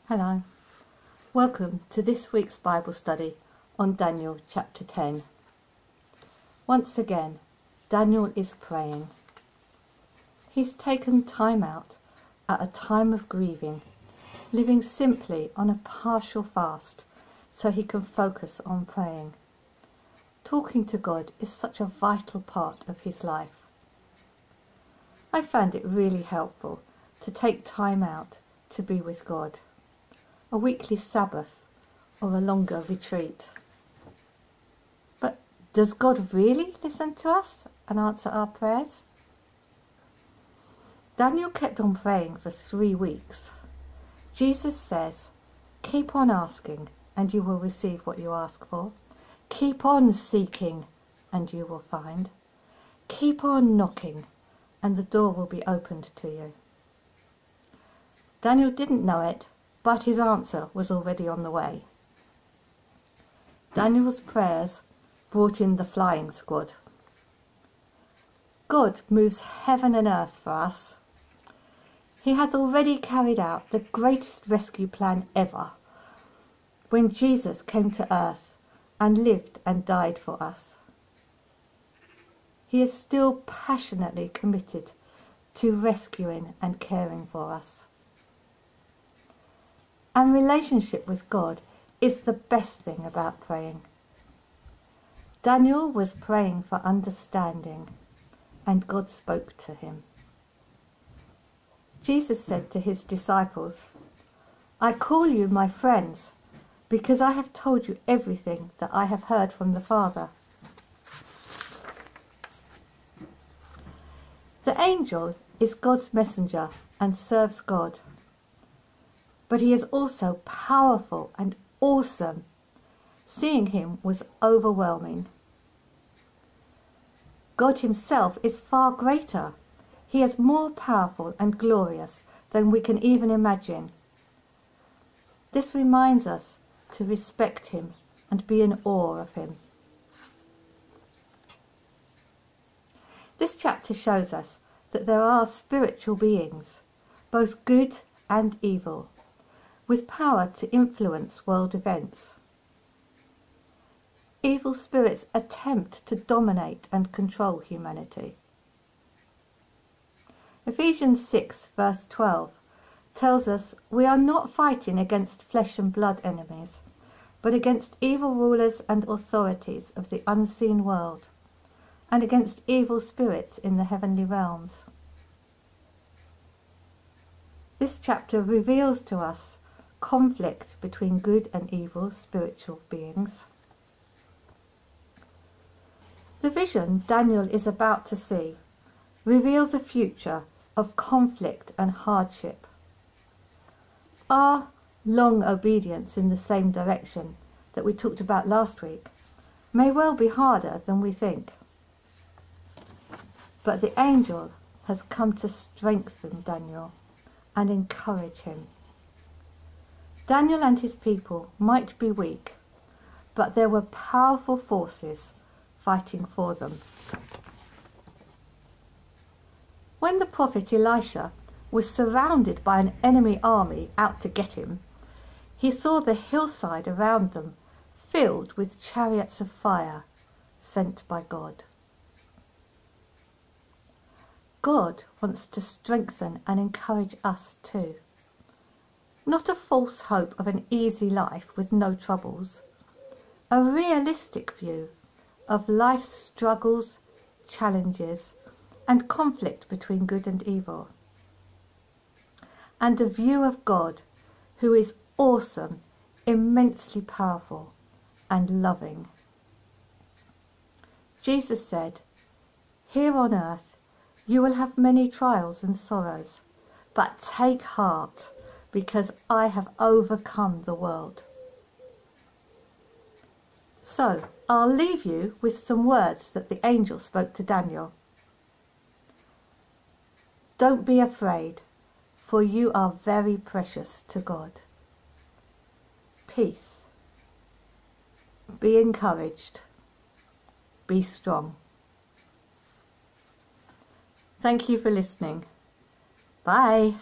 Hello. Welcome to this week's Bible study on Daniel chapter 10. Once again, Daniel is praying. He's taken time out at a time of grieving, living simply on a partial fast so he can focus on praying. Talking to God is such a vital part of his life. I found it really helpful to take time out to be with God. A weekly Sabbath or a longer retreat. But does God really listen to us and answer our prayers? Daniel kept on praying for 3 weeks. Jesus says, keep on asking and you will receive what you ask for. Keep on seeking and you will find. Keep on knocking and the door will be opened to you. Daniel didn't know it, but his answer was already on the way. Daniel's prayers brought in the flying squad. God moves heaven and earth for us. He has already carried out the greatest rescue plan ever when Jesus came to earth and lived and died for us. He is still passionately committed to rescuing and caring for us. And relationship with God is the best thing about praying. Daniel was praying for understanding, and God spoke to him. Jesus said to his disciples, I call you my friends, because I have told you everything that I have heard from the Father. The angel is God's messenger and serves God. But he is also powerful and awesome. Seeing him was overwhelming. God himself is far greater. He is more powerful and glorious than we can even imagine. This reminds us to respect him and be in awe of him. This chapter shows us that there are spiritual beings, both good and evil, with power to influence world events. Evil spirits attempt to dominate and control humanity. Ephesians 6 verse 12 tells us we are not fighting against flesh and blood enemies, but against evil rulers and authorities of the unseen world, and against evil spirits in the heavenly realms. This chapter reveals to us conflict between good and evil spiritual beings. The vision Daniel is about to see reveals a future of conflict and hardship. Our long obedience in the same direction that we talked about last week may well be harder than we think. But the angel has come to strengthen Daniel and encourage him. Daniel and his people might be weak, but there were powerful forces fighting for them. When the prophet Elisha was surrounded by an enemy army out to get him, he saw the hillside around them filled with chariots of fire sent by God. God wants to strengthen and encourage us too. Not a false hope of an easy life with no troubles. A realistic view of life's struggles, challenges, and conflict between good and evil. And a view of God who is awesome, immensely powerful, and loving. Jesus said, here on earth you will have many trials and sorrows, but take heart, because I have overcome the world. So, I'll leave you with some words that the angel spoke to Daniel. Don't be afraid, for you are very precious to God. Peace. Be encouraged. Be strong. Thank you for listening. Bye.